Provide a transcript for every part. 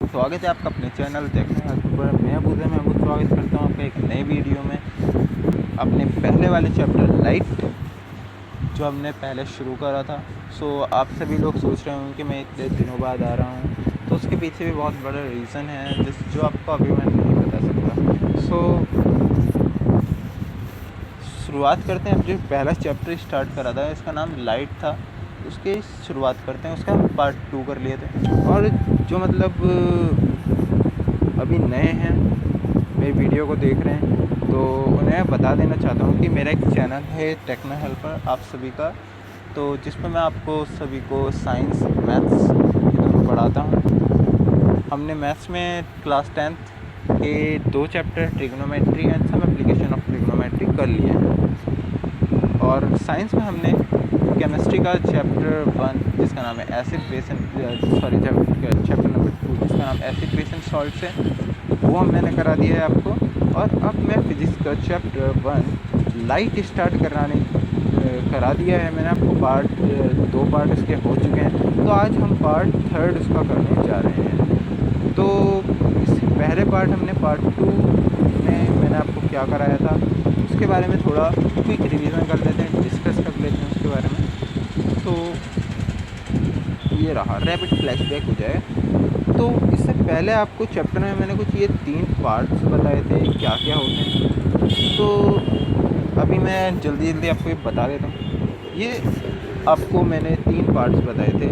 स्वागत है आपका अपने चैनल देखने पर। मैं महमूद स्वागत करता हूँ आपका एक नए वीडियो में। अपने पहले वाले चैप्टर लाइट जो हमने पहले शुरू करा था। आप सभी लोग सोच रहे होंगे कि मैं इतने दिनों बाद आ रहा हूँ, तो उसके पीछे भी बहुत बड़ा रीज़न है जो आपको अभी मैं नहीं बता सकता। शुरुआत करते हैं। जो पहला चैप्टर स्टार्ट करा था इसका नाम लाइट था, उसकी शुरुआत करते हैं। उसका हम पार्ट 2 कर लिए थे। और जो मतलब अभी नए हैं मेरी वीडियो को देख रहे हैं, तो उन्हें बता देना चाहता हूँ कि मेरा एक चैनल है टेक्नो हेल्पर आप सभी का, तो जिस पर मैं आपको सभी को साइंस मैथ्स ये दोनों पढ़ाता हूँ। हमने मैथ्स में क्लास 10th के 2 chapter trigonometry and some application of trigonometry कर लिए हैं। और साइंस में हमने केमिस्ट्री का चैप्टर 1 जिसका नाम है एसिड बेस चैप्टर नंबर 2 जिसका नाम एसिड बेस एंड सॉल्ट्स है, वो मैंने करा दिया है आपको। और अब मैं फिजिक्स का चैप्टर 1 लाइट स्टार्ट करा दिया है मैंने आपको। दो पार्ट इसके हो चुके हैं, तो आज हम पार्ट 3 इसका करने जा रहे हैं। तो इससे पहले पार्ट हमने पार्ट 2 में मैंने आपको क्या कराया था उसके बारे में थोड़ा क्विक रिवीजन कर लेते हैं, डिस्कस कर लेते हैं उसके बारे में। तो ये रहा रैपिड फ्लैशबैक हो जाए। तो इससे पहले आपको चैप्टर में मैंने कुछ ये 3 पार्ट्स बताए थे क्या क्या होते हैं, तो अभी मैं जल्दी आपको ये बता देता हूँ। ये आपको मैंने 3 पार्ट्स बताए थे।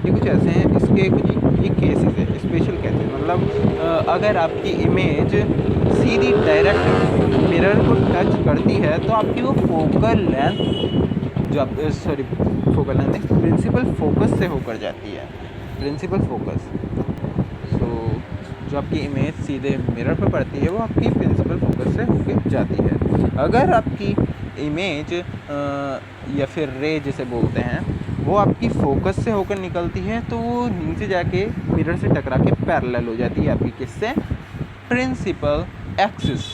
ये कुछ ऐसे हैं, इसके कुछ ये केसेस है, स्पेशल केसेस। मतलब अगर आपकी इमेज सीधी डायरेक्ट मिरर को टच करती है तो आपकी वो फोकल लेंथ प्रिंसिपल फोकस से होकर जाती है। प्रिंसिपल फोकस जो आपकी इमेज सीधे मिरर पर पड़ती है वो आपकी प्रिंसिपल फोकस से होकर जाती है। अगर आपकी इमेज या फिर रे जिसे बोलते हैं वो आपकी फोकस से होकर निकलती है, तो वो नीचे जाके मिरर से टकरा के पैरेलल हो जाती है आपकी किससे, प्रिंसिपल एक्सिस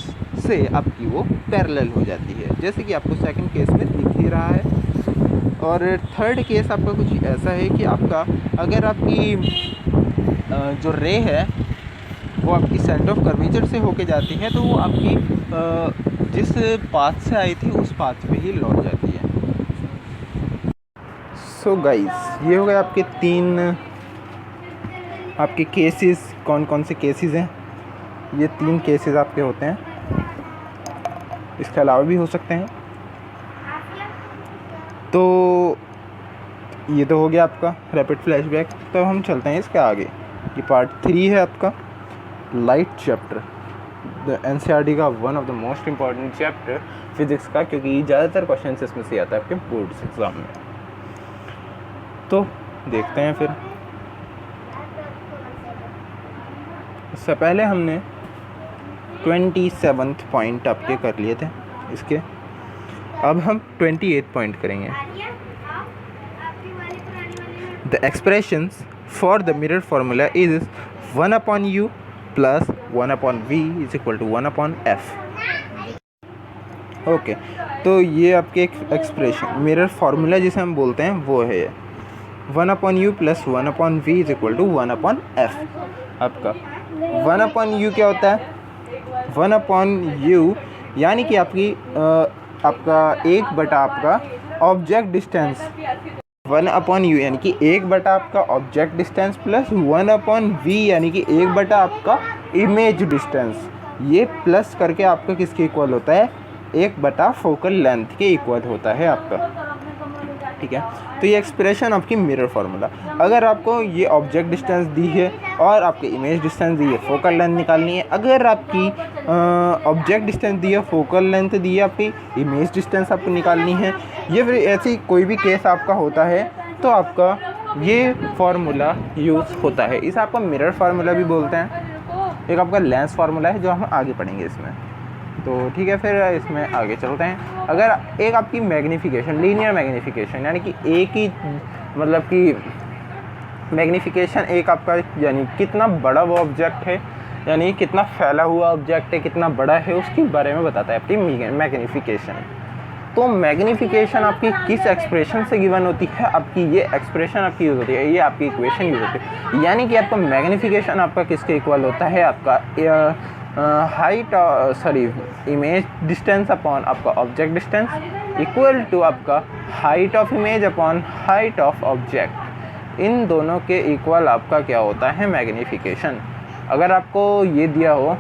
से आपकी वो पैरेलल हो जाती है, जैसे कि आपको सेकंड केस में दिख ही रहा है। और थर्ड केस आपका कुछ ऐसा है कि आपका अगर आपकी जो रे है वो आपकी सेंटर ऑफ कर्वेचर से होके जाती है, तो वो आपकी जिस पाथ से आई थी उस पाथ पे ही लौट जाती है। सो गाइस, ये हो गए आपके 3 आपके केसेस। कौन कौन से केसेस हैं? ये 3 केसेस आपके होते हैं, इसके अलावा भी हो सकते हैं। तो ये तो हो गया आपका रैपिड फ्लैशबैक। तो हम चलते हैं इसके आगे। ये पार्ट 3 है आपका लाइट चैप्टर, द एनसीईआरटी का one of the most important chapter physics का, क्योंकि ज़्यादातर क्वेश्चन इसमें से आता है आपके बोर्ड्स एग्ज़ाम में। तो देखते हैं फिर। इससे पहले हमने 27th पॉइंट आपके कर लिए थे इसके, अब हम 28 पॉइंट करेंगे। The expressions for the mirror formula is 1/u plus 1/v is equal to 1/f। Okay, तो ये आपके एक्सप्रेशन मिरर फार्मूला जिसे हम बोलते हैं वो है 1/u plus 1/v is equal to 1/f। आपका 1/u क्या होता है? 1/u यानी कि आपका 1/, आपका ऑब्जेक्ट डिस्टेंस 1/u यानी कि 1/, आपका ऑब्जेक्ट डिस्टेंस प्लस 1/v यानी कि 1/, आपका इमेज डिस्टेंस। ये प्लस करके आपका किसके इक्वल होता है? 1/, फोकल लेंथ के इक्वल होता है आपका। ठीक है, तो ये एक्सप्रेशन आपकी मिरर फार्मूला। अगर आपको ये ऑब्जेक्ट डिस्टेंस दी है और आपकी इमेज डिस्टेंस दी है, फोकल लेंथ निकालनी है। अगर आपकी ऑब्जेक्ट डिस्टेंस दी है, फोकल लेंथ दी है, आपकी इमेज डिस्टेंस आपको निकालनी है, ये फिर ऐसी कोई भी केस आपका होता है तो आपका ये फार्मूला यूज़ होता है। इसे आपका मिरर फार्मूला भी बोलते हैं। एक आपका लेंस फार्मूला है जो हम आगे पढ़ेंगे इसमें। तो ठीक है, फिर इसमें आगे चलते हैं। अगर एक आपकी मैग्नीफिकेशन, लीनियर मैग्नीफिकेशन यानी कि एक ही मतलब कि मैग्नीफिकेशन एक आपका यानी कितना बड़ा वो ऑब्जेक्ट है, यानी कितना फैला हुआ ऑब्जेक्ट है, कितना बड़ा है, उसके बारे में बताता है आपकी मैग्नीफिकेशन। तो मैग्नीफिकेशन आपकी किस एक्सप्रेशन से गिवन होती है, आपकी ये एक्सप्रेशन आपकी यूज़ होती है, ये आपकी इक्वेशन यूज़ होती है। यानी कि आपका मैग्नीफिकेशन आपका किसके इक्वल होता है, आपका हाइट इमेज डिस्टेंस अपॉन आपका ऑब्जेक्ट डिस्टेंस इक्वल टू आपका height of image upon height of object. इन दोनों के इक्वल आपका क्या होता है, मैग्नीफिकेशन। अगर आपको ये दिया हो,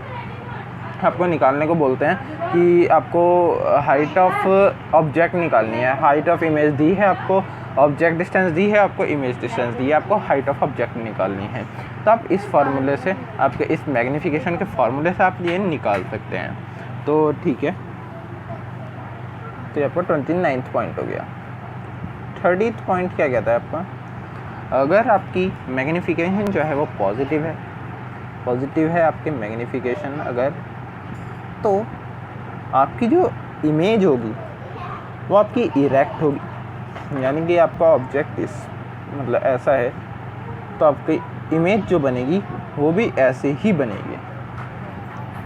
आपको निकालने को बोलते हैं कि आपको हाइट ऑफ ऑब्जेक्ट निकालनी है, हाइट ऑफ इमेज दी है आपको, ऑब्जेक्ट डिस्टेंस दी है आपको, इमेज डिस्टेंस दी है आपको, हाइट ऑफ ऑब्जेक्ट निकालनी है, तो आप इस फार्मूले से, आपके इस मैग्नीफिकेशन के फार्मूले से आप ये निकाल सकते हैं। तो ठीक है, तो ये आपका 29th पॉइंट हो गया। 30th पॉइंट क्या कहता है आपका, अगर आपकी मैग्नीफिकेशन जो है वो पॉजिटिव है आपके मैग्नीफिकेशन अगर, तो आपकी जो इमेज होगी वो आपकी इरेक्ट होगी, यानी कि आपका ऑब्जेक्ट इस मतलब ऐसा है, तो आपकी इमेज जो बनेगी वो भी ऐसे ही बनेगी।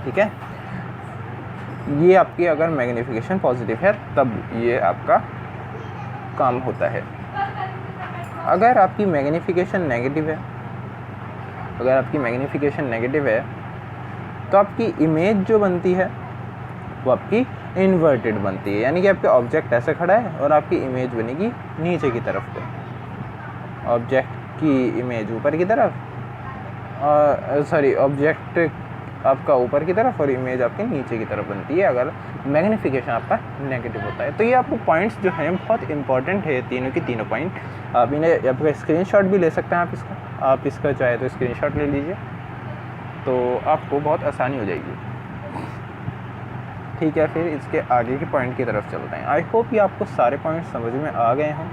ठीक है, ये आपकी अगर मैग्नीफिकेशन पॉजिटिव है तब ये आपका काम होता है। अगर आपकी मैग्नीफिकेशन नेगेटिव है, तो आपकी इमेज जो बनती है वो आपकी इन्वर्टेड बनती है, यानी कि आपके ऑब्जेक्ट ऐसे खड़ा है और आपकी इमेज बनेगी नीचे की तरफ पे, ऑब्जेक्ट की इमेज ऊपर की तरफ, ऑब्जेक्ट आपका ऊपर की तरफ और इमेज आपके नीचे की तरफ बनती है अगर मैग्नीफिकेशन आपका नेगेटिव होता है। तो ये आपको पॉइंट्स जो हैं बहुत इंपॉर्टेंट है, तीनों के तीनों पॉइंट। आप इन्हें आपका स्क्रीनशॉट भी ले सकते हैं, आप इसका चाहे तो स्क्रीनशॉट ले लीजिए, तो आपको बहुत आसानी हो जाएगी। ठीक है, फिर इसके आगे के पॉइंट की तरफ चलते हैं। आई होप ये आपको सारे पॉइंट समझ में आ गए हों।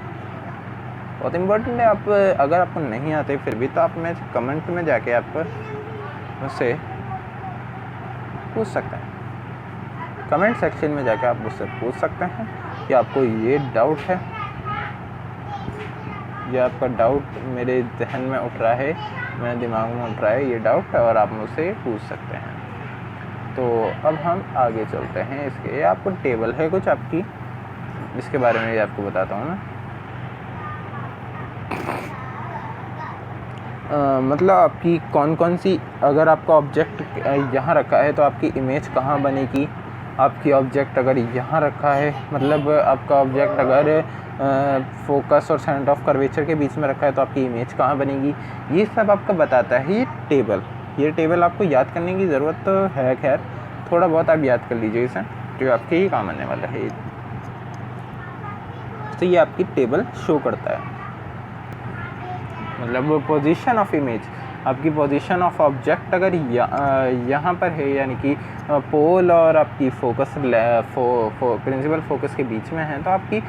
बहुत इम्पोर्टेंट है, आप अगर आपको नहीं आते फिर भी तो आप मैं कमेंट में जाके आप मुझसे पूछ सकते हैं, कमेंट सेक्शन में जाके आप मुझसे पूछ सकते हैं कि आपको ये डाउट है, ये आपका डाउट मेरे जहन में उठ रहा है, मेरे दिमाग में उठ रहा है ये डाउट, और आप मुझसे पूछ सकते हैं। तो अब हम आगे चलते हैं। इसके आपको टेबल है कुछ आपकी, इसके बारे में आपको बताता हूँ मैं। मतलब आपकी कौन कौन सी, अगर आपका ऑब्जेक्ट यहाँ रखा है तो आपकी इमेज कहाँ बनेगी, आपकी ऑब्जेक्ट अगर यहाँ रखा है, मतलब आपका ऑब्जेक्ट अगर फोकस और सेंटर ऑफ कर्वेचर के बीच में रखा है तो आपकी इमेज कहाँ बनेगी, ये सब आपका बताता है ये टेबल। ये टेबल आपको याद करने की ज़रूरत तो है, खैर थोड़ा बहुत आप याद कर लीजिए इसे, जो आपके ही काम आने वाला है। तो ये आपकी टेबल शो करता है, मतलब पोजीशन ऑफ इमेज, आपकी पोजीशन ऑफ ऑब्जेक्ट अगर यहाँ पर है, यानी कि पोल और आपकी फोकस प्रिंसिपल फोकस के बीच में है, तो आपकी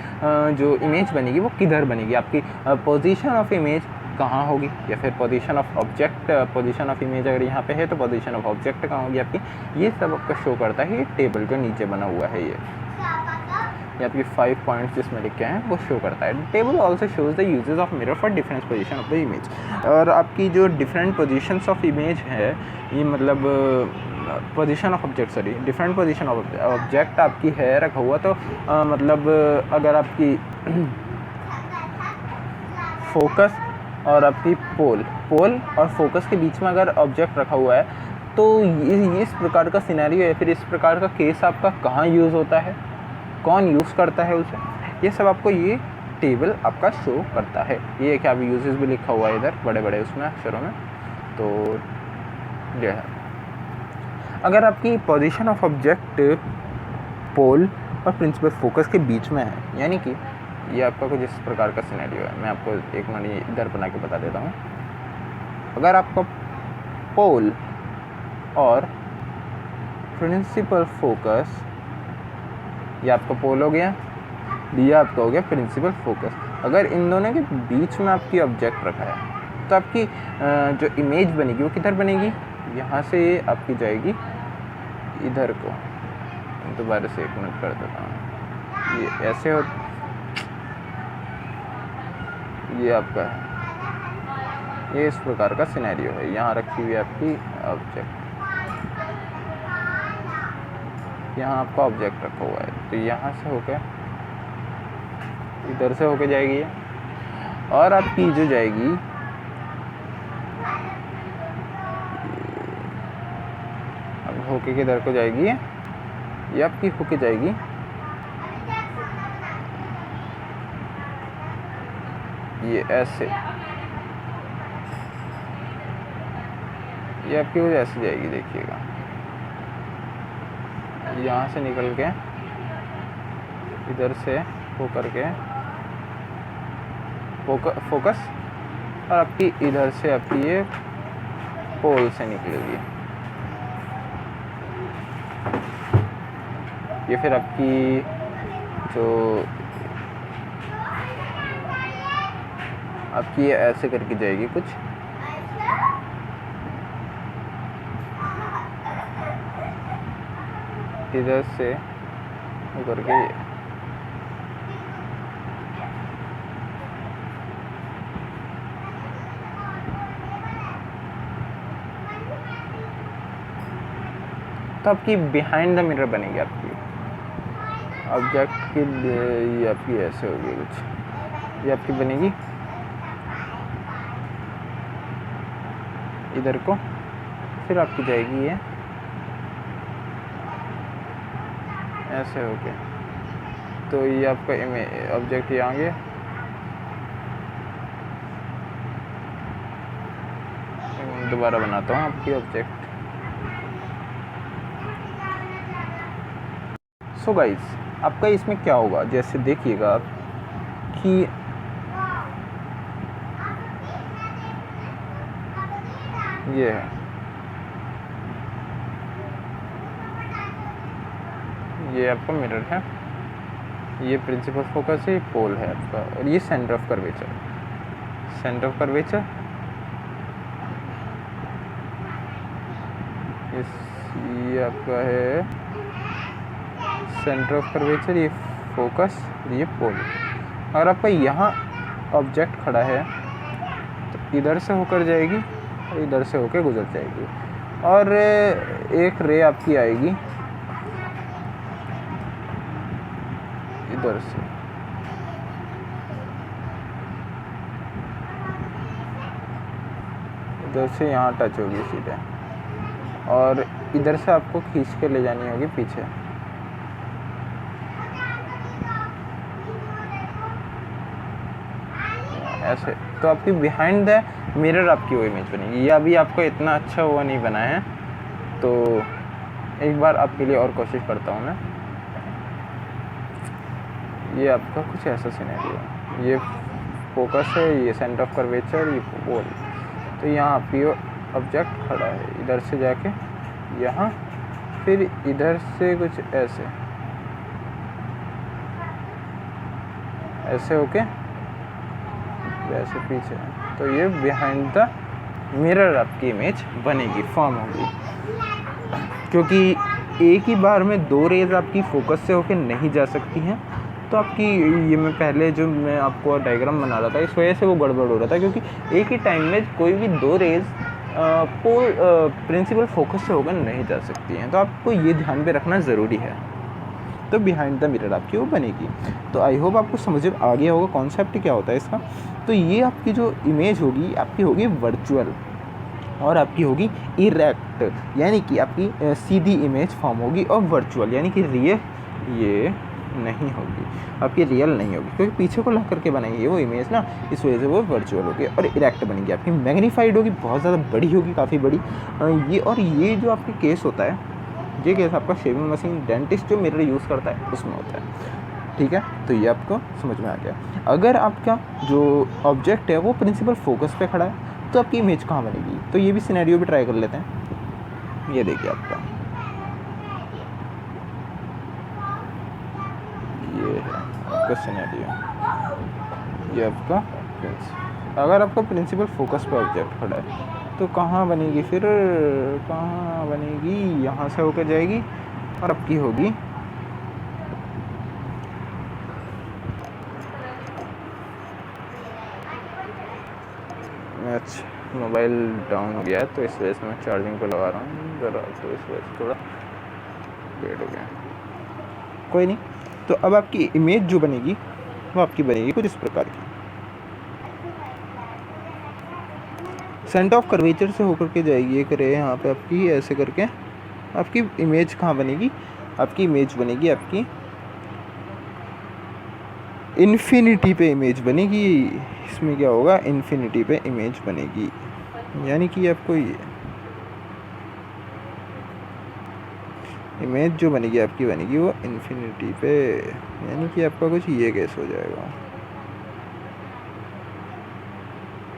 जो इमेज बनेगी वो किधर बनेगी, आपकी पोजीशन ऑफ इमेज कहाँ होगी, या फिर position of object, position of image अगर यहाँ पे है तो पोजीशन ऑफ ऑब्जेक्ट कहाँ होगी आपकी, ये सब आपका शो करता है। ये टेबल जो नीचे बना हुआ है ये आपकी 5 पॉइंट्स जिसमें लिखे हैं वो शो करता है। Table also shows the uses of mirror for different position of the image. और आपकी जो डिफरेंट पोजीशंस ऑफ इमेज है, ये मतलब position of object, different position of object आपकी है रखा हुआ, तो मतलब अगर आपकी फोकस और आपकी पोल और फोकस के बीच में अगर ऑब्जेक्ट रखा हुआ है, तो ये इस प्रकार का सिनेरियो या फिर इस प्रकार का केस आपका कहाँ यूज़ होता है, कौन यूज़ करता है उसे, ये सब आपको ये टेबल आपका शो करता है। ये क्या अभी यूजेस भी लिखा हुआ है इधर बड़े बड़े उसमें अक्षरों में, तो ये है। अगर आपकी पोजीशन ऑफ ऑब्जेक्ट पोल और प्रिंसिपल फोकस के बीच में है, यानी कि ये आपका कुछ इस प्रकार का सिनेरियो है, मैं आपको एक मिनट इधर बना के बता देता हूँ। अगर आपका पोल और प्रिंसिपल फोकस, ये आपका पोल हो गया, ये आपका हो गया प्रिंसिपल फोकस, अगर इन दोनों के बीच में आपकी ऑब्जेक्ट रखा है, तो आपकी जो इमेज बनेगी वो किधर बनेगी, यहाँ से आपकी जाएगी इधर को। दोबारा से एक मिनट कर देता हूँ, ये ऐसे हो, ये आपका है, ये इस प्रकार का सिनेरियो है। यहाँ रखी हुई आपकी ऑब्जेक्ट, यहाँ आपका ऑब्जेक्ट रखा हुआ है, तो यहाँ से होकर इधर से होके जाएगी ये, और आपकी जो जाएगी अब होके किधर को जाएगी, ये आपकी होके जाएगी ये ऐसे, ये आपकी कुछ ऐसे जाएगी। देखिएगा यहाँ से निकल के इधर से होकर के फोकस, और आपकी इधर से आपकी ये पोल से निकलेगी। ये फिर आपकी जो आपकी ये ऐसे करके जाएगी कुछ, इधर से होकर के ये तो आपकी बिहाइंड द मिरर बनेगी आपकी ऑब्जेक्ट की। ये आपकी ऐसे होगी कुछ, ये आपकी बनेगी इधर को, फिर आपकी जाएगी ये ऐसे होके, तो ये आपका ऑब्जेक्ट ये आ गया। दोबारा बनाता हूँ आपकी ऑब्जेक्ट। सो गाइस, आपका इसमें क्या होगा, जैसे देखिएगा आप कि ये है, ये आपका मिरर है, ये प्रिंसिपल फोकस है, ये पोल है आपका, और ये centre of curvature. Centre of curvature ये आपका है सेंटर ऑफ कर्वेचर, ये फोकस, ये पोल। अगर आपका यहाँ ऑब्जेक्ट खड़ा है तो इधर से होकर जाएगी और इधर से होकर गुजर जाएगी, और एक रे आपकी आएगी इधर से, इधर से यहाँ टच होगी सीधे, और इधर से आपको खींच के ले जानी होगी पीछे। ऐसे तो आपकी बिहाइंड द मिरर आपकी वो इमेज बनेगी। ये अभी आपको इतना अच्छा वो नहीं बना है, तो एक बार आपके लिए और कोशिश करता हूँ मैं। ये आपका कुछ ऐसा सिनेरियो है, ये फोकस है, ये सेंटर ऑफ कर्वेचर, ये पोल। तो यहाँ आपकी ऑब्जेक्ट खड़ा है, इधर से जाके यहाँ, फिर इधर से कुछ ऐसे ऐसे होके ऐसे पीछे, तो ये बिहाइंड द मिरर आपकी इमेज बनेगी, फॉर्म होगी। क्योंकि एक ही बार में दो रेज आपकी फोकस से होके नहीं जा सकती हैं, तो आपकी ये मैं पहले जो मैं आपको डायग्राम बना रहा था, इस वजह से वो गड़बड़ हो रहा था, क्योंकि एक ही टाइम में कोई भी दो रेज प्रिंसिपल फोकस से होकर नहीं जा सकती हैं, तो आपको ये ध्यान पे रखना ज़रूरी है। तो बिहाइंड द मिरर आपकी वो बनेगी। तो आई होप आपको समझ में आ गया होगा कॉन्सेप्ट क्या होता है इसका। तो ये आपकी जो इमेज होगी आपकी होगी वर्चुअल, और आपकी होगी इरेक्ट, यानी कि आपकी सीधी इमेज फॉर्म होगी, और वर्चुअल यानी कि रियल ये नहीं होगी, आपकी रियल नहीं होगी, क्योंकि पीछे को ला करके बनाई है वो इमेज ना, इस वजह से वो वर्चुअल होगी। और इरेक्ट बनेगी आपकी, मैग्नीफाइड होगी, बहुत ज़्यादा बड़ी होगी, काफ़ी बड़ी ये। और ये जो आपकी केस होता है, ये केस आपका शेविंग मशीन, डेंटिस्ट जो मिरर यूज़ करता है उसमें होता है। ठीक है, तो ये आपको समझ में आ गया। अगर आपका जो ऑब्जेक्ट है वो प्रिंसिपल फोकस पे खड़ा है, तो आपकी इमेज कहाँ बनेगी, तो ये भी सिनेरियो भी ट्राई कर लेते हैं। ये देखिए आपका ये है आपका सिनेरियो, ये आपका अगर आपका प्रिंसिपल फोकस पे ऑब्जेक्ट खड़ा है तो कहाँ बनेगी, फिर कहाँ बनेगी, यहाँ से होकर जाएगी और आपकी होगी अच्छा मोबाइल डाउन हो गया है, तो इस वजह से मैं चार्जिंग पे लगा रहा हूँ ज़रा, तो इस वजह से थोड़ा लेट हो गया, कोई नहीं। तो अब आपकी इमेज जो बनेगी वो आपकी बनेगी कुछ इस प्रकार की। सेंटर ऑफ कर्वेचर से होकर के जाएगी एक रे यहाँ पे आपकी, ऐसे करके आपकी इमेज कहाँ बनेगी, आपकी इमेज बनेगी आपकी इन्फिनिटी पे इमेज बनेगी। इसमें क्या होगा, इन्फिनिटी पे इमेज बनेगी, यानी कि आपको ये इमेज जो बनेगी आपकी बनेगी वो इन्फिनिटी पे, यानी कि आपका कुछ ये केस हो जाएगा।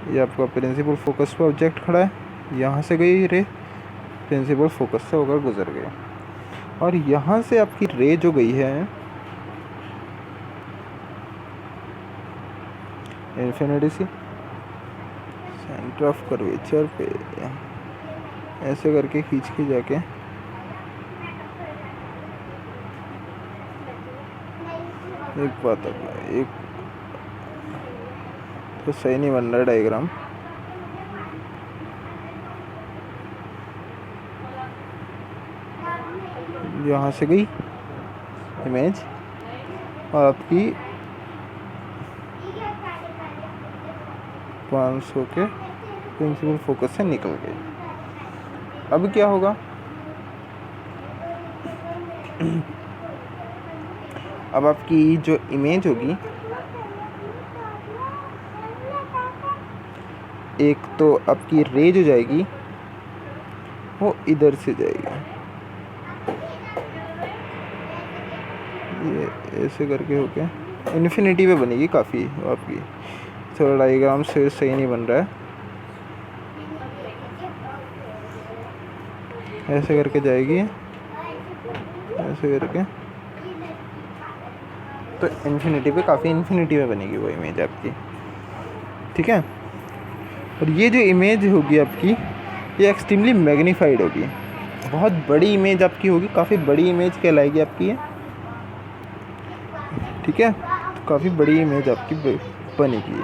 ये आपका प्रिंसिपल फोकस पे ऑब्जेक्ट खड़ा है, यहाँ से गई रे प्रिंसिपल फोकस से होकर गुजर गए, और यहाँ से आपकी रे जो गई है इन्फिनिटी से सेंटर ऑफ कर्वेचर पे ऐसे करके खींच के जाके एक बात है, एक तो सही नहीं बन रहा डायग्राम, यहाँ से गई इमेज और आपकी 500 के प्रिंसिपल फोकस से निकल गई। अब क्या होगा, अब आपकी जो इमेज होगी, एक तो आपकी रे जो जाएगी वो इधर से जाएगी, ये ऐसे करके होके इन्फिनिटी पे बनेगी काफ़ी आपकी। थोड़ा डायग्राम से सही नहीं बन रहा है, ऐसे करके जाएगी, ऐसे करके तो इन्फिनिटी पे काफ़ी इन्फिनिटी में बनेगी वो इमेज आपकी, ठीक है। और ये जो इमेज होगी आपकी ये एक्सट्रीमली मैग्नीफाइड होगी, बहुत बड़ी इमेज आपकी होगी, काफ़ी बड़ी इमेज कहलाएगी आपकी ये, ठीक है। तो काफ़ी बड़ी इमेज आपकी बनेगी।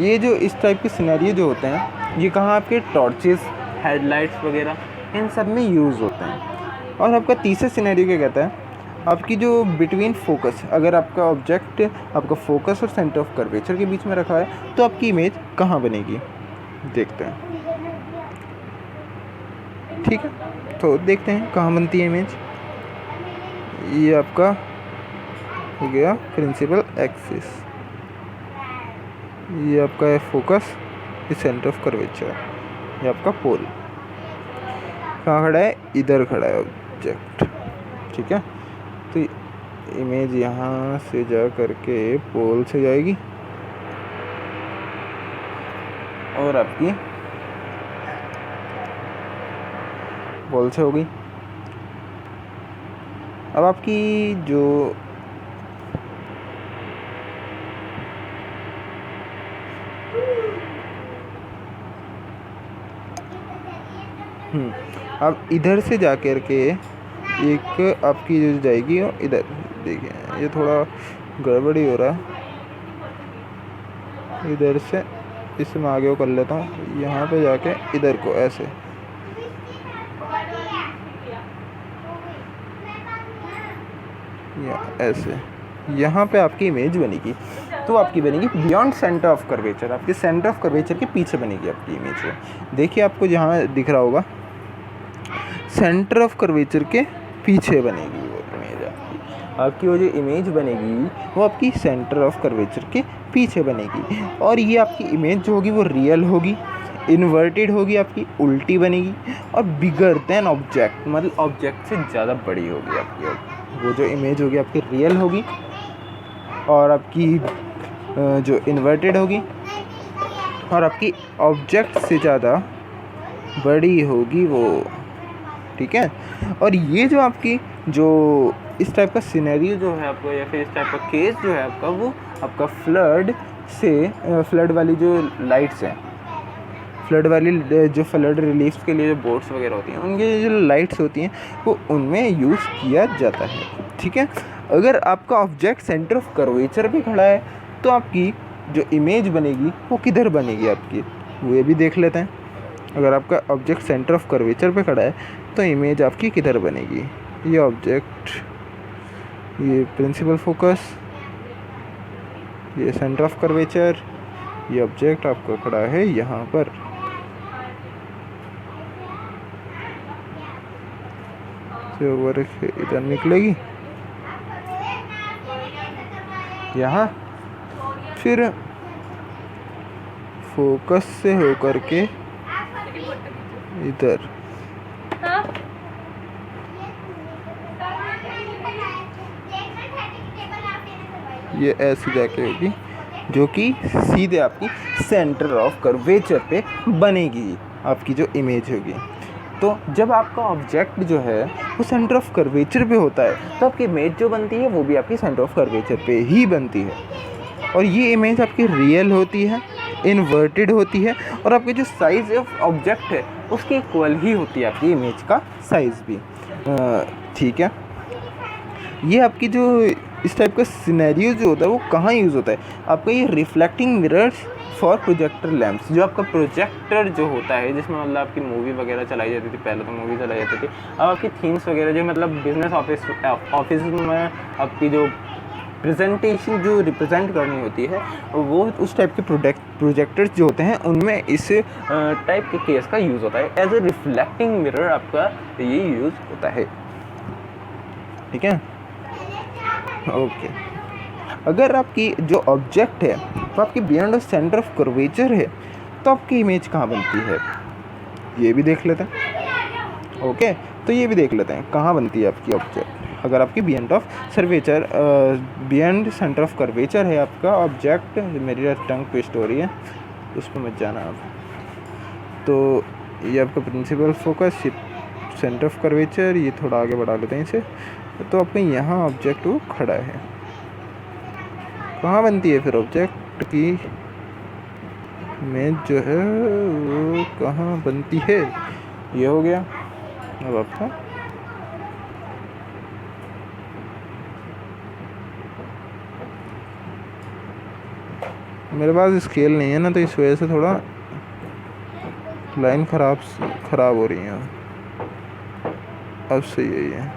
ये जो इस टाइप के सिनेरियो जो होते हैं ये कहाँ आपके टॉर्चेस, हेडलाइट्स वगैरह इन सब में यूज़ होते हैं। और आपका तीसरा सिनेरियो क्या कहता है, आपकी जो बिटवीन फोकस, अगर आपका ऑब्जेक्ट आपका फोकस और सेंटर ऑफ कर्वेचर के बीच में रखा है तो आपकी इमेज कहाँ बनेगी, देखते हैं, ठीक है। तो देखते हैं कहाँ बनती है इमेज। ये आपका हो गया प्रिंसिपल एक्सिस, ये आपका है फोकस, ये सेंटर ऑफ कर्वेचर, ये आपका पोल। कहाँ खड़ा है, इधर खड़ा है ऑब्जेक्ट, ठीक है। तो इमेज यहाँ से जा करके पोल से जाएगी और आपकी पोल से हो गई। अब आपकी जो अब इधर से जा कर के एक आपकी जो जाएगी इधर, देखिए ये थोड़ा गड़बड़ी हो रहा है, इधर से इसे मैं आगे कर लेता हूँ, यहाँ पे जाके इधर को ऐसे, या ऐसे यहाँ पे आपकी इमेज बनेगी। तो आपकी बनेगी बियॉन्ड सेंटर ऑफ कर्वेचर, आपके सेंटर ऑफ कर्वेचर के पीछे बनेगी आपकी इमेज। देखिए आपको जहाँ दिख रहा होगा सेंटर ऑफ कर्वेचर के पीछे बनेगी वो इमेज आपकी वो जो इमेज बनेगी वो आपकी सेंटर ऑफ कर्वेचर के पीछे बनेगी। और ये आपकी इमेज जो होगी वो रियल होगी, इन्वर्टेड होगी, आपकी उल्टी बनेगी और बिगर देन ऑब्जेक्ट, मतलब ऑब्जेक्ट से ज़्यादा बड़ी होगी आपकी वो जो इमेज होगी, आपकी रियल होगी और आपकी जो इन्वर्टेड होगी और आपकी ऑब्जेक्ट से ज़्यादा बड़ी होगी वो, ठीक है। और ये जो आपकी जो इस टाइप का सिनेरियो जो है आपको, या फिर इस टाइप का केस जो है आपका, वो आपका फ्लड से फ्लड वाली जो लाइट्स हैं, फ्लड वाली जो फ्लड रिलीफ के लिए जो बोट्स वगैरह होती हैं उनकी जो लाइट्स होती हैं वो उनमें यूज़ किया जाता है, ठीक है। अगर आपका ऑब्जेक्ट सेंटर ऑफ कर्वेचर पे खड़ा है तो आपकी जो इमेज बनेगी वो किधर बनेगी आपकी, वो ये भी देख लेते हैं। अगर आपका ऑब्जेक्ट सेंटर ऑफ कर्वेचर पे खड़ा है तो इमेज आपकी किधर बनेगी। ये ऑब्जेक्ट ये प्रिंसिपल फोकस, ये सेंटर ऑफ कर्वेचर, ये ऑब्जेक्ट आपका खड़ा है यहाँ पर। से ओवर इधर निकलेगी यहाँ, फिर फोकस से होकर के इधर ये ऐसी जाके होगी, जो कि सीधे आपकी सेंटर ऑफ कर्वेचर पे बनेगी आपकी जो इमेज होगी। तो जब आपका ऑब्जेक्ट जो है वो सेंटर ऑफ कर्वेचर पे होता है तो आपकी इमेज जो बनती है वो भी आपकी सेंटर ऑफ कर्वेचर पे ही बनती है। और ये इमेज आपकी रियल होती है, इन्वर्टेड होती है, और आपकी जो साइज़ ऑफ ऑब्जेक्ट है उसके इक्वल ही होती है आपकी इमेज का साइज़ भी। ठीक है, ये आपकी जो इस टाइप का सिनेरियो जो होता है वो कहाँ यूज़ होता है? आपका ये reflecting mirrors for projector lamps, जो आपका प्रोजेक्टर जो होता है जिसमें मतलब आपकी मूवी वगैरह चलाई जाती थी, पहले तो मूवी चलाई जाती थी, अब आपकी थीम्स वगैरह जो मतलब बिजनेस ऑफिस में आपकी जो प्रेजेंटेशन जो रिप्रेजेंट करनी होती है वो उस टाइप के प्रोजेक्टर्स जो होते हैं उनमें इस टाइप के केस का यूज़ होता है। एज ए रिफ्लेक्टिंग मिरर आपका ये यूज़ होता है। ठीक है, ओके। अगर आपकी जो ऑब्जेक्ट है वो आपकी beyond the centre of curvature है तो आपकी इमेज कहाँ बनती है ये भी देख लेते हैं। ओके, तो ये भी देख लेते हैं कहाँ बनती है आपकी ऑब्जेक्ट। अगर आपकी beyond of curvature beyond centre of curvature है आपका ऑब्जेक्ट, मेरी टंग ट्विस्ट हो रही है उस पर मत जाना आप। तो ये आपका प्रिंसिपल फोकस, ये सेंटर ऑफ कर्वेचर, ये थोड़ा आगे बढ़ा लेते हैं इसे। तो आपका यहाँ ऑब्जेक्ट वो खड़ा है, कहाँ बनती है फिर ऑब्जेक्ट की इमेज जो है वो कहाँ बनती है? ये हो गया। अब आपका मेरे पास स्केल नहीं है ना, तो इस वजह से थोड़ा लाइन ख़राब हो रही है। अब सही है। ये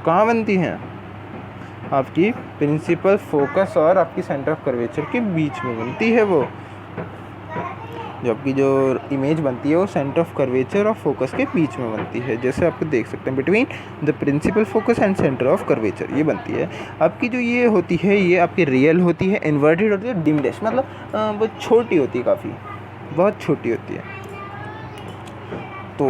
कहाँ बनती हैं? आपकी प्रिंसिपल फोकस और आपकी सेंटर ऑफ कर्वेचर के बीच में बनती है वो। जो आपकी जो इमेज बनती है वो सेंटर ऑफ कर्वेचर और फोकस के बीच में बनती है। जैसे आप देख सकते हैं between the principal focus and centre of curvature ये बनती है। आपकी जो ये होती है ये आपकी रियल होती है, इन्वर्टेड होती है, डिम डैश मतलब बहुत छोटी होती है, काफ़ी बहुत छोटी होती है। तो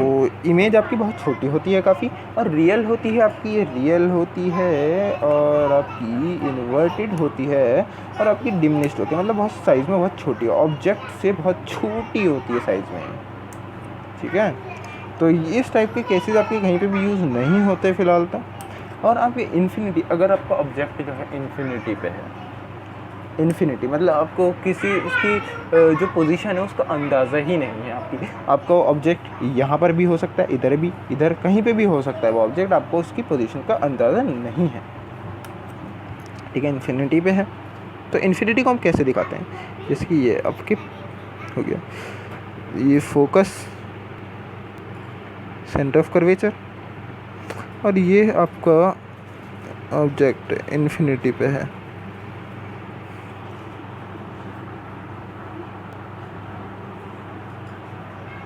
इमेज आपकी बहुत छोटी होती है काफ़ी, और रियल होती है आपकी, ये रियल होती है और आपकी इन्वर्टेड होती है और आपकी डिमिनिश्ड होती है, मतलब बहुत साइज़ में बहुत छोटी है, ऑब्जेक्ट से बहुत छोटी होती है साइज़ में। ठीक है, तो इस टाइप के केसेस आपके कहीं पे भी यूज़ नहीं होते फ़िलहाल तक। और आपके इन्फिनिटी, अगर आपका ऑब्जेक्ट जो है इन्फिनिटी पे है, इन्फिनिटी मतलब आपको किसी उसकी जो पोजीशन है उसका अंदाज़ा ही नहीं है आपका ऑब्जेक्ट यहाँ पर भी हो सकता है, इधर भी, इधर कहीं पे भी हो सकता है वो ऑब्जेक्ट, आपको उसकी पोजीशन का अंदाज़ा नहीं है। ठीक है, इन्फिनिटी पे है। तो इन्फिनिटी को हम कैसे दिखाते हैं? जैसे कि ये आपके हो गया, ये फोकस सेंटर ऑफ कर्वेचर, और ये आपका ऑब्जेक्ट इन्फिनिटी पे है।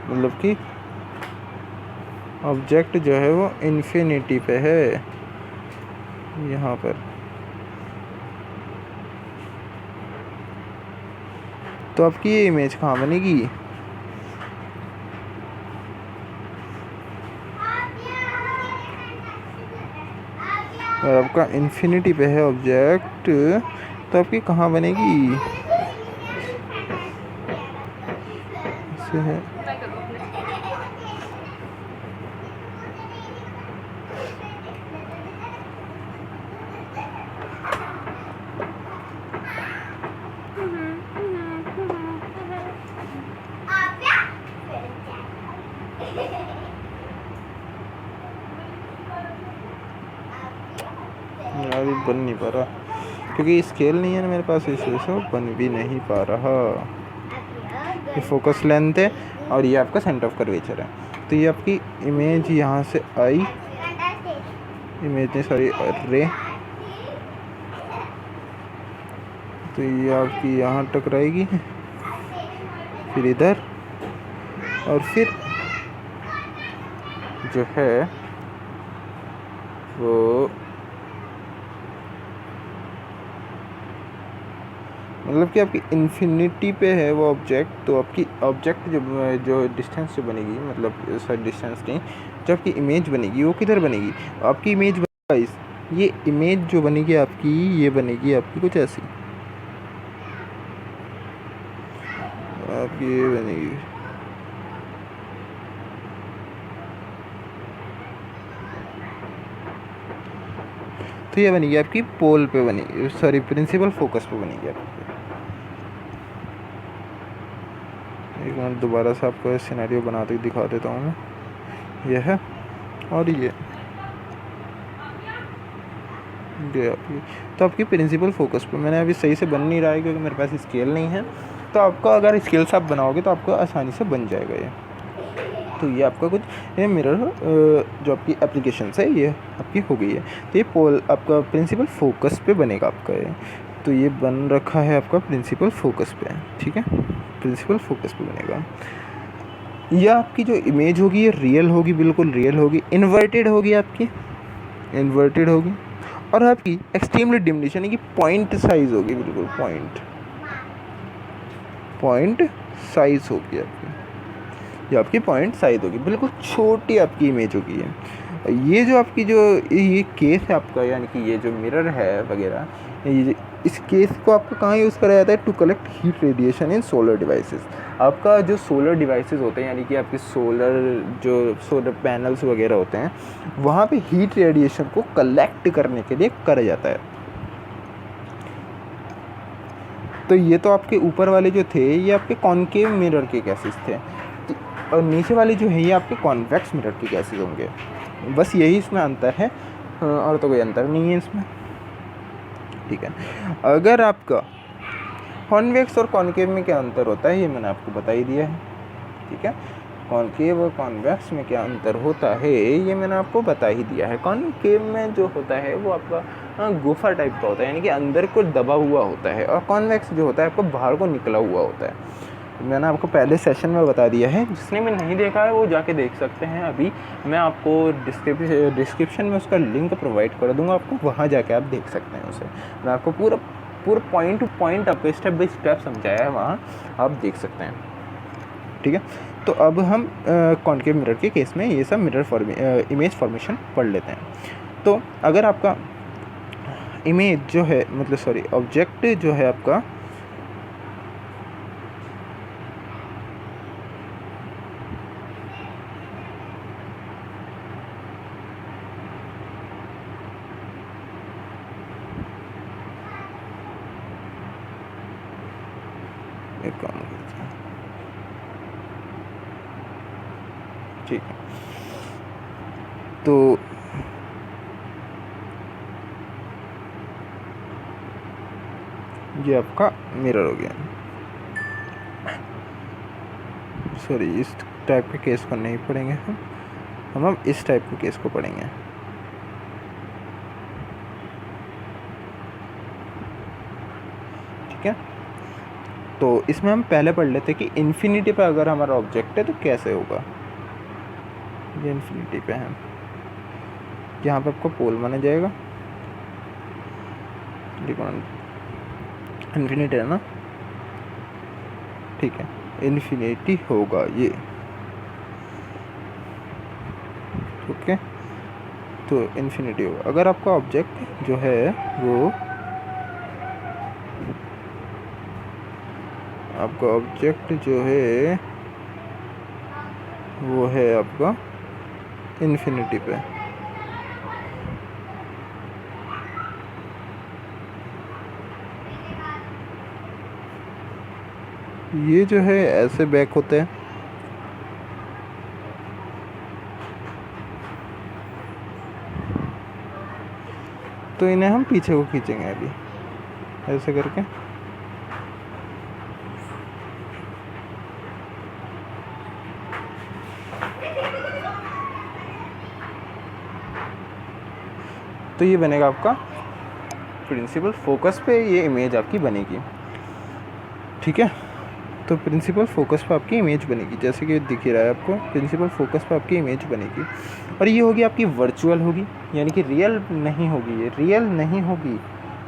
मतलब कि ऑब्जेक्ट जो है वो इन्फिनिटी पे है यहाँ पर। तो आपकी ये इमेज कहाँ बनेगी? और आपका इन्फिनिटी पे है ऑब्जेक्ट, तो आपकी कहाँ बनेगी? ऐसे है। अभी बन नहीं पा रहा क्योंकि स्केल नहीं है ना मेरे पास, इस वजह से बन भी नहीं पा रहा। ये फोकस लेंथ है और ये आपका सेंटर ऑफ कर्वेचर है। तो ये आपकी इमेज यहाँ से आई इमेज नहीं सॉरी रे। तो ये आपकी यहाँ टकराएगी, फिर इधर, और फिर जो है वो मतलब कि आपकी इन्फिनिटी पे है वो ऑब्जेक्ट। तो आपकी ऑब्जेक्ट जो जो डिस्टेंस जो बनेगी, मतलब सॉरी डिस्टेंस नहीं, जो आपकी इमेज बनेगी वो किधर बनेगी? आपकी इमेज गाइस, ये इमेज जो बनेगी आपकी, ये बनेगी आपकी कुछ ऐसी, आपकी ये बनेगी। तो ये बनेगी आपकी पोल पे बनेगी, सॉरी प्रिंसिपल फोकस पे बनेगी आपकी। एक मिनट दोबारा से आपको सिनेरियो बना के दिखा देता हूँ मैं। यह है और ये आपकी, तो आपकी प्रिंसिपल फोकस पे मैंने अभी सही से बन नहीं रहा है क्योंकि मेरे पास स्केल नहीं है। तो आपका अगर स्केल से आप बनाओगे तो आपको आसानी से बन जाएगा ये। तो ये आपका कुछ ये मिरर जो आपकी एप्लीकेशन है ये आपकी हो गई है। तो ये पोल आपका प्रिंसिपल फोकस पे बनेगा आपका ये। तो ये बन रखा है आपका प्रिंसिपल फोकस पे, ठीक है, प्रिंसिपल फोकस पे बनेगा। यह आपकी जो इमेज होगी ये रियल होगी, बिल्कुल रियल होगी, इन्वर्टेड होगी आपकी, इन्वर्टेड होगी। और आपकी एक्सट्रीमली डिमिनिश यानी कि पॉइंट साइज होगी, बिल्कुल पॉइंट साइज होगी आपकी, ये आपकी पॉइंट साइज होगी, बिल्कुल छोटी आपकी इमेज होगी है। ये जो आपकी जो ये केस है आपका, यानी कि ये जो मिरर है वगैरह, ये इस केस को आपको कहाँ यूज़ करा जाता है? To collect heat radiation in solar devices. आपका जो सोलर डिवाइसेस होते हैं, यानी कि आपके सोलर पैनल्स वगैरह होते हैं, वहाँ पे हीट रेडिएशन को कलेक्ट करने के लिए करा जाता है। तो ये तो आपके ऊपर वाले जो थे ये आपके कॉनकेव मिरर के केसेस थे, और नीचे वाले जो है ये आपके कॉन्वेक्स मिरर के केसेस होंगे। बस यही इसमें अंतर है, और तो कोई अंतर नहीं है इसमें, ठीक है। अगर आपका कॉन्वेक्स और कॉनकेव में क्या अंतर होता है ये मैंने आपको बता ही दिया है, ठीक है। कॉनकेव और कॉन्वेक्स में क्या अंतर होता है ये मैंने आपको बता ही दिया है। कॉनकेव में जो होता है वो आपका गुफा टाइप का होता है, यानी कि अंदर को दबा हुआ होता है, और कॉन्वेक्स जो होता है आपको बाहर को निकला हुआ होता है। मैंने आपको पहले सेशन में बता दिया है, जिसने भी नहीं देखा है वो जाके देख सकते हैं। अभी मैं आपको डिस्क्रिप्शन में उसका लिंक प्रोवाइड कर दूंगा, आपको वहाँ जाके आप देख सकते हैं उसे। मैं आपको पूरा पॉइंट टू पॉइंट आपको स्टेप बाय स्टेप समझाया है, वहाँ आप देख सकते हैं, ठीक है। तो अब हम कॉनकेव मिरर के केस में ये सब इमेज फॉर्मेशन पढ़ लेते हैं। तो अगर आपका इमेज जो है, मतलब सॉरी ऑब्जेक्ट जो है आपका, एक काम करते हैं, ठीक है। तो ये आपका मिरर हो गया, सॉरी इस टाइप के केस को नहीं पढ़ेंगे हम इस टाइप के केस को पढ़ेंगे, ठीक है। तो इसमें हम पहले पढ़ लेते कि इन्फिनिटी पे अगर हमारा ऑब्जेक्ट है तो कैसे होगा। ये इन्फिनिटी पे है, यहाँ पे आपको पोल माना जाएगा, इन्फिनिटी है ना, ठीक है, इन्फिनिटी होगा ये, ओके। तो इन्फिनिटी होगा अगर आपका ऑब्जेक्ट जो है वो, आपका ऑब्जेक्ट जो है वो है आपका इन्फिनिटी पे, ये जो है ऐसे बैक होते हैं, तो इन्हें हम पीछे को खींचेंगे अभी ऐसे करके, तो ये बनेगा आपका प्रिंसिपल फोकस पे ये इमेज आपकी बनेगी, ठीक है। तो प्रिंसिपल फोकस पे आपकी इमेज बनेगी, जैसे कि दिख ही रहा है आपको, प्रिंसिपल फोकस पे आपकी इमेज बनेगी। और ये होगी आपकी वर्चुअल होगी, यानी कि रियल नहीं होगी, ये रियल नहीं होगी,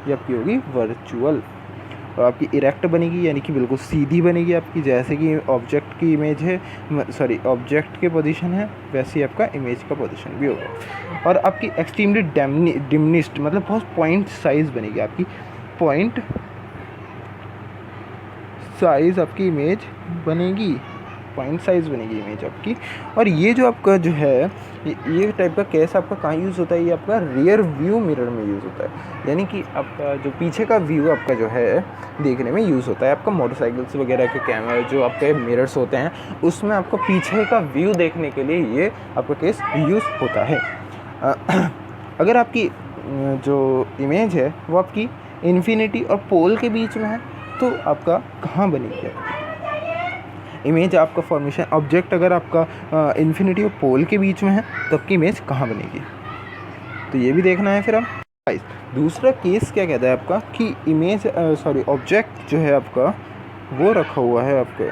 ये आपकी होगी वर्चुअल। और आपकी इरेक्ट बनेगी, यानी कि बिल्कुल सीधी बनेगी आपकी, जैसे कि ऑब्जेक्ट की इमेज है, सॉरी ऑब्जेक्ट के पोजीशन है, वैसे ही आपका इमेज का पोजीशन भी होगा। और आपकी एक्सट्रीमली डिमिनिश्ड मतलब बहुत पॉइंट साइज बनेगी आपकी, पॉइंट साइज़ आपकी इमेज बनेगी, पॉइंट साइज़ बनेगी इमेज आपकी। और ये जो आपका जो है ये टाइप का केस आपका कहाँ यूज़ होता है, ये आपका रियर व्यू मिरर में यूज़ होता है, यानी कि आपका जो पीछे का व्यू आपका जो है देखने में यूज़ होता है। आपका मोटरसाइकिल्स वगैरह के कैमरा जो आपके मिरर्स होते हैं उसमें आपको पीछे का व्यू देखने के लिए ये आपका केस यूज़ होता है। अगर आपकी जो इमेज है वो आपकी इन्फिनिटी और पोल के बीच में है तो आपका कहाँ बनेगी इमेज, आपका फॉर्मेशन ऑब्जेक्ट अगर आपका इन्फिनिटी और पोल के बीच में है तो आपकी इमेज कहाँ बनेगी, तो ये भी देखना है। फिर आप दूसरा केस क्या कहता है आपका कि इमेज सॉरी ऑब्जेक्ट जो है आपका वो रखा हुआ है आपका,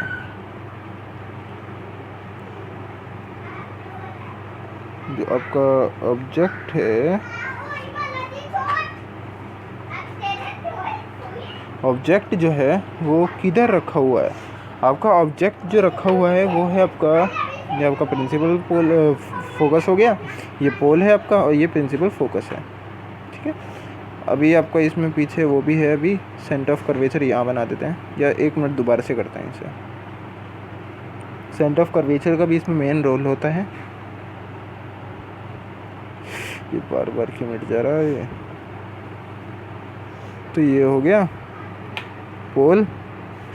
जो आपका ऑब्जेक्ट है, ऑब्जेक्ट जो है वो किधर रखा हुआ है, आपका ऑब्जेक्ट जो रखा हुआ है वो है आपका, ये आपका प्रिंसिपल पोल फोकस हो गया, ये पोल है आपका और ये प्रिंसिपल फोकस है, ठीक है। अभी आपका इसमें पीछे वो भी है, अभी सेंटर ऑफ कर्वेचर यहाँ बना देते हैं, या 1 मिनट दोबारा से करते हैं इसे। सेंटर ऑफ कर्वेचर का भी इसमें मेन रोल होता है, ये बार बार क्यों मिट जा रहा है ये, तो ये हो गया पोल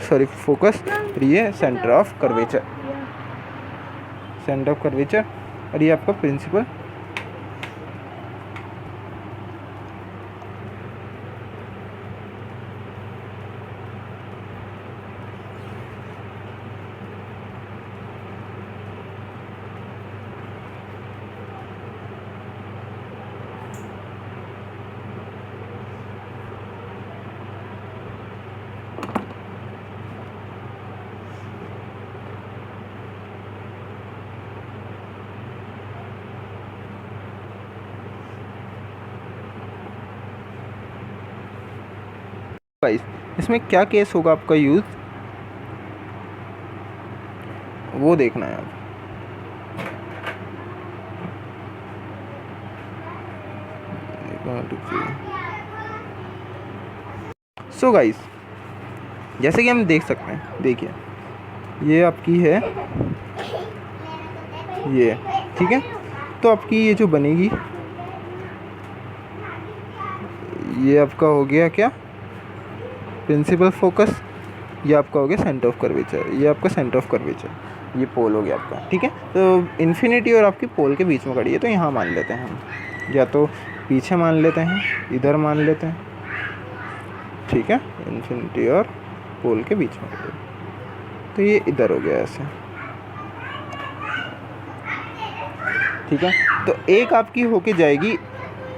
सॉरी फोकस, और ये centre of curvature, centre of curvature, और ये आपका प्रिंसिपल इसमें क्या केस होगा आपका यूज़ वो देखना है आप। सो गाइस जैसे कि हम देख सकते हैं, देखिए ये आपकी है ये, ठीक है। तो आपकी ये जो बनेगी ये आपका हो गया क्या प्रिंसिपल फोकस, ये आपका हो गया सेंटर ऑफ कर्वेचर, ये आपका सेंटर ऑफ कर्वेचर, ये पोल हो गया आपका, ठीक है। तो इन्फिनिटी और आपकी पोल के बीच में खड़ी है, तो यहाँ मान लेते हैं हम, या तो पीछे मान लेते हैं, इधर मान लेते हैं, ठीक है। इन्फिनिटी और पोल के बीच में खड़ी है, तो ये इधर हो गया ऐसे, ठीक है। तो एक आपकी होके जाएगी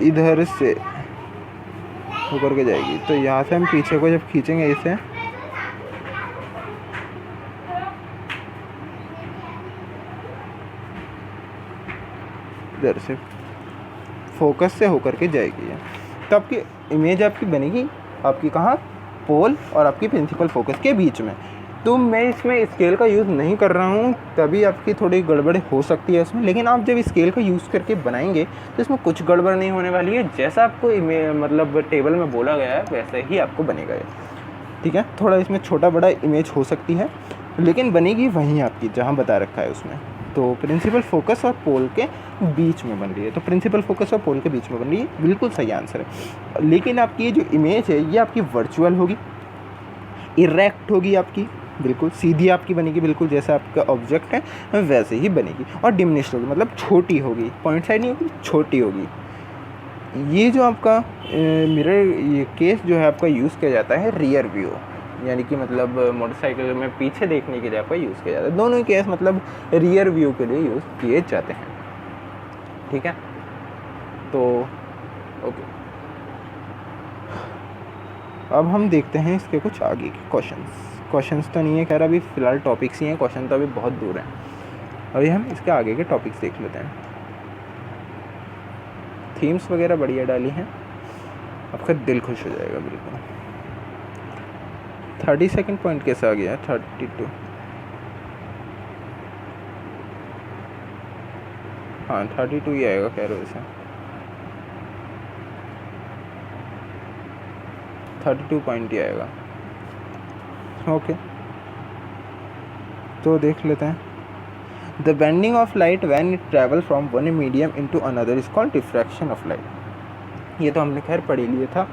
इधर से होकर के जाएगी, तो यहाँ से हम पीछे को जब खींचेंगे इसे, इधर से फोकस से होकर के जाएगी, तो आपकी इमेज आपकी बनेगी आपकी कहाँ, पोल और आपकी प्रिंसिपल फोकस के बीच में। तो मैं इसमें स्केल का यूज़ नहीं कर रहा हूँ, तभी आपकी थोड़ी गड़बड़ हो सकती है इसमें, लेकिन आप जब स्केल का यूज़ करके बनाएंगे तो इसमें कुछ गड़बड़ नहीं होने वाली है, जैसा आपको मतलब टेबल में बोला गया है वैसे ही आपको बनेगा ये, ठीक है। थोड़ा इसमें छोटा बड़ा इमेज हो सकती है, लेकिन बनेगी वहीं आपकी जहाँ बता रखा है उसमें। तो प्रिंसिपल फोकस और पोल के बीच में बन रही है, तो प्रिंसिपल फोकस और पोल के बीच में बन रही है, बिल्कुल सही आंसर है। लेकिन आपकी ये जो इमेज है ये आपकी वर्चुअल होगी, इरेक्ट होगी, आपकी बिल्कुल सीधी आपकी बनेगी, बिल्कुल जैसा आपका ऑब्जेक्ट है वैसे ही बनेगी, और डिमिनिश्ड होगी मतलब छोटी होगी, पॉइंट साइड नहीं होगी, छोटी होगी। ये जो आपका मिरर ये केस जो है आपका यूज़ किया जाता है रियर व्यू, यानी कि मतलब मोटरसाइकिल में पीछे देखने के लिए आपका यूज़ किया जाता है। दोनों ही केस मतलब रियर व्यू के लिए यूज़ किए जाते हैं, ठीक है। तो ओके, अब हम देखते हैं इसके कुछ आगे के क्वेश्चंस तो नहीं है खैर, अभी फ़िलहाल टॉपिक्स ही हैं, क्वेश्चन तो अभी बहुत दूर हैं। अभी हम इसके आगे के टॉपिक्स देख लेते हैं। थीम्स वगैरह बढ़िया डाली हैं, आपका दिल खुश हो जाएगा बिल्कुल। 32nd पॉइंट कैसा आ गया है? 32, हाँ 32 ही आएगा खैर, वैसे 32 पॉइंट ही आएगा। ओके, तो देख लेते हैं। The bending of light when it travel from one medium into another is called diffraction of light. ये तो हमने खैर पढ़ ही लिया था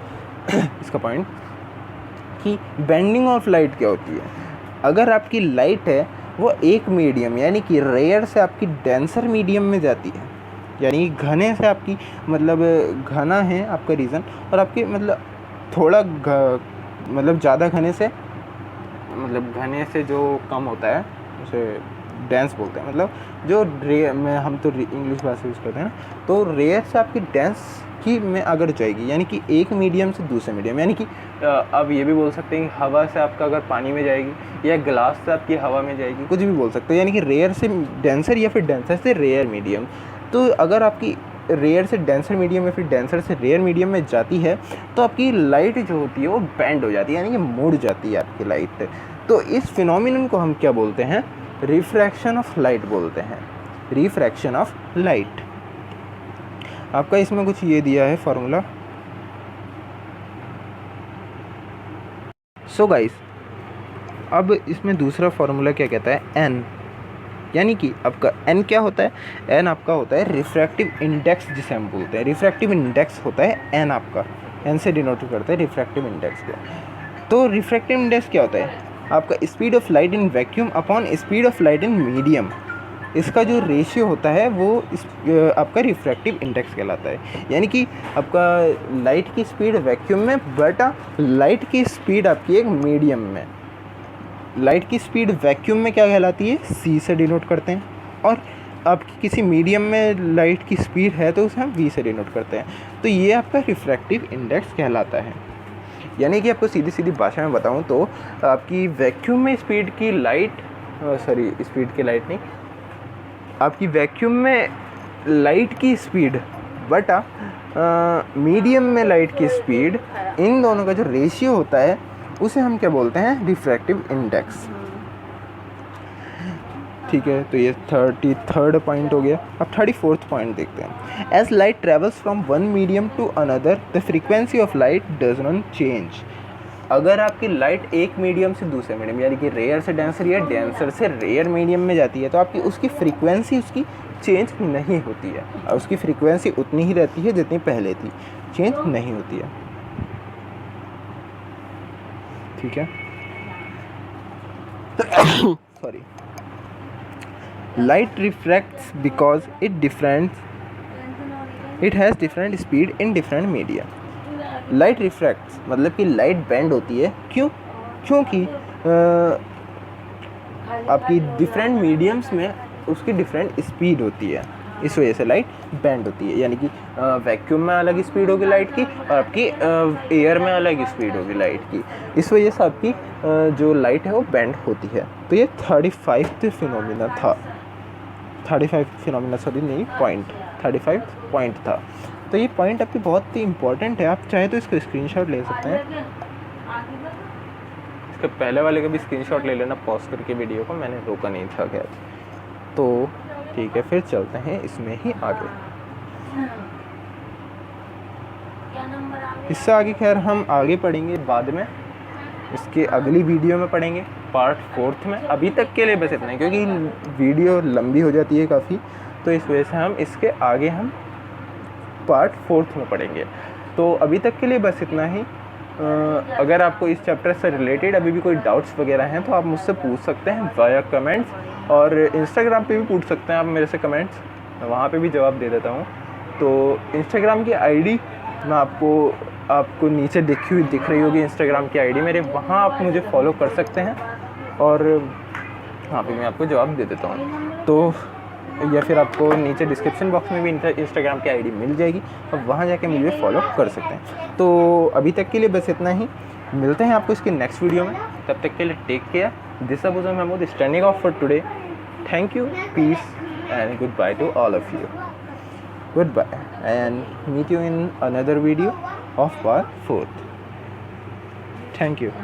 इसका पॉइंट कि बेंडिंग ऑफ लाइट क्या होती है। अगर आपकी लाइट है वो एक मीडियम यानी कि रेयर से आपकी डेंसर मीडियम में जाती है, यानी घने से आपकी मतलब घना है आपका रीज़न, और आपकी मतलब थोड़ा मतलब ज़्यादा घने से, मतलब घने से जो कम होता है उसे डेंस बोलते हैं। मतलब जो में हम तो इंग्लिश भाषा यूज़ करते हैं ना, तो रेयर से आपकी डेंस की में अगर जाएगी, यानी कि एक मीडियम से दूसरे मीडियम, यानी कि अब ये भी बोल सकते हैं कि हवा से आपका अगर पानी में जाएगी या ग्लास से आपकी हवा में जाएगी, कुछ भी बोल सकते हैं, यानी कि रेयर से डेंसर या फिर डेंसर से रेयर मीडियम। तो अगर आपकी रेयर से डेंसर मीडियम या फिर डेंसर से रेयर मीडियम में जाती है तो आपकी लाइट जो होती है वो बेंड हो जाती है, यानी कि मुड़ जाती है आपकी लाइट। तो इस फिनोमिनन को हम क्या बोलते हैं? रिफ्रैक्शन ऑफ लाइट बोलते हैं, रिफ्रैक्शन ऑफ लाइट। आपका इसमें कुछ ये दिया है फॉर्मूला। सो गाइस, अब इसमें दूसरा फॉर्मूला क्या कहता है? एन, यानी कि आपका एन क्या होता है? एन आपका होता है रिफ्रैक्टिव इंडेक्स, जिसे हम बोलते हैं रिफ्रैक्टिव इंडेक्स होता है एन आपका, एन से डिनोट करते हैं रिफ्रैक्टिव इंडेक्स को। तो रिफ्रैक्टिव इंडेक्स क्या होता है? आपका speed of light in vacuum upon speed of light in medium, इसका जो रेशियो होता है वो आपका रिफ्रैक्टिव इंडेक्स कहलाता है। यानी कि आपका लाइट की स्पीड वैक्यूम में बटा लाइट की स्पीड आपकी एक मीडियम में। लाइट की स्पीड वैक्यूम में क्या कहलाती है? c से डिनोट करते हैं, और आपकी किसी मीडियम में लाइट की स्पीड है तो उसे हम v से डिनोट करते हैं। तो ये आपका रिफ्रैक्टिव इंडेक्स कहलाता है। यानी कि आपको सीधी सीधी भाषा में बताऊं तो आपकी वैक्यूम में स्पीड की लाइट, सॉरी स्पीड की लाइट नहीं, आपकी वैक्यूम में लाइट की स्पीड बटा मीडियम में लाइट की स्पीड, इन दोनों का जो रेशियो होता है उसे हम क्या बोलते हैं? Refractive index. ठीक है, तो ये 33rd पॉइंट हो गया। अब 34th पॉइंट देखते हैं। As light travels from one medium to another the frequency of light does not change. अगर आपकी लाइट एक मीडियम से दूसरे मीडियम, यानी कि रेयर से डेंसर या डेंसर से रेयर मीडियम में जाती है, तो आपकी उसकी फ्रीक्वेंसी उसकी चेंज नहीं होती है, और उसकी फ्रीक्वेंसी उतनी ही रहती है जितनी पहले थी, चेंज नहीं होती है। ठीक है, sorry. Light refracts because it has different speed in different media. Light refracts मतलब कि लाइट बेंड होती है, क्यों? क्योंकि आपकी डिफरेंट मीडियम्स में उसकी डिफरेंट स्पीड होती है, इस वजह से लाइट बेंड होती है। यानी कि वैक्यूम में अलग स्पीड होगी लाइट की, और आपकी एयर में अलग स्पीड होगी लाइट की, इस वजह से आपकी जो लाइट है वो बेंड होती है। तो ये 35th फिनोमिना था, 35 फिनोमिना, सॉरी नहीं पॉइंट, 35 पॉइंट था। तो ये पॉइंट आपकी बहुत ही इंपॉर्टेंट है, आप चाहे तो इसको स्क्रीनशॉट ले सकते हैं। इसके पहले वाले का भी स्क्रीनशॉट ले लेना पॉज करके वीडियो को, मैंने रोका नहीं था खैर। तो ठीक है, फिर चलते हैं इसमें ही आगे। इससे आगे खैर हम आगे पढ़ेंगे बाद में, इसके अगली वीडियो में पढ़ेंगे पार्ट 4 में। अभी तक के लिए बस इतना ही, क्योंकि वीडियो लंबी हो जाती है काफ़ी, तो इस वजह से हम इसके आगे हम पार्ट 4 में पढ़ेंगे। तो अभी तक के लिए बस इतना ही। अगर आपको इस चैप्टर से रिलेटेड अभी भी कोई डाउट्स वगैरह हैं तो आप मुझसे पूछ सकते हैं वाया कमेंट्स, और इंस्टाग्राम पे भी पूछ सकते हैं आप मेरे से कमेंट्स, वहाँ पे भी जवाब दे देता हूँ। तो इंस्टाग्राम की आईडी मैं आपको नीचे दिख रही होगी, इंस्टाग्राम की आईडी मेरे, वहाँ आप मुझे फॉलो कर सकते हैं और वहाँ पे मैं आपको जवाब दे देता हूँ। तो या फिर आपको नीचे डिस्क्रिप्शन बॉक्स में भी इंस्टाग्राम की आईडी मिल जाएगी, अब वहाँ जाके मुझे फॉलो कर सकते हैं। तो अभी तक के लिए बस इतना ही, मिलते हैं आपको इसके नेक्स्ट वीडियो में, तब तक के लिए take care. This was Mahmood standing off for today. Thank you, peace and goodbye to all of you. Goodbye and meet you in another video of part 4. Thank you.